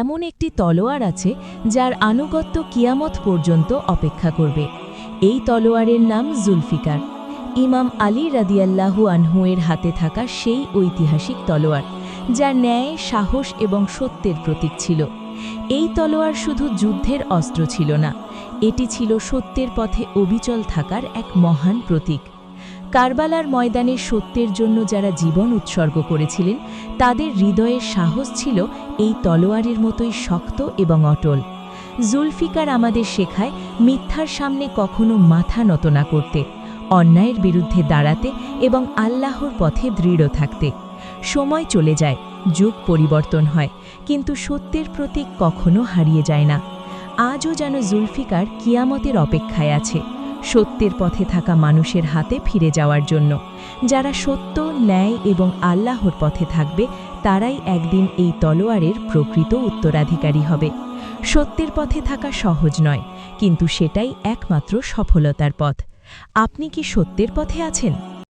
এমন একটি তলোয়ার আছে যার আনুগত্য কিয়ামত পর্যন্ত অপেক্ষা করবে। এই তলোয়ারের নাম জুলফিকার। ইমাম আলী রাদিয়াল্লাহু আনহু এর হাতে থাকা সেই ঐতিহাসিক তলোয়ার, যা ন্যায়, সাহস এবং সত্যের প্রতীক ছিল। এই তলোয়ার শুধু যুদ্ধের অস্ত্র ছিল না, এটি ছিল সত্যের পথে অবিচল থাকার এক মহান প্রতীক। কারবালার ময়দানে সত্যের জন্য যারা জীবন উৎসর্গ করেছিলেন, তাদের হৃদয়ের সাহস ছিল এই তলোয়ারের মতোই শক্ত এবং অটল। জুলফিকার আমাদের শেখায় মিথ্যার সামনে কখনো মাথা নত না করতে, অন্যায়ের বিরুদ্ধে দাঁড়াতে এবং আল্লাহর পথে দৃঢ় থাকতে। সময় চলে যায়, যুগ পরিবর্তন হয়, কিন্তু সত্যের প্রতীক কখনো হারিয়ে যায় না। আজও যেন জুলফিকার কিয়ামতের অপেক্ষায় আছে, সত্যের পথে থাকা মানুষের হাতে ফিরে যাওয়ার জন্য। যারা সত্য, ন্যায় এবং আল্লাহর পথে থাকবে, তারাই একদিন এই তলোয়ারের প্রকৃত উত্তরাধিকারী হবে। সত্যের পথে থাকা সহজ নয়, কিন্তু সেটাই একমাত্র সফলতার পথ। আপনি কি সত্যের পথে আছেন?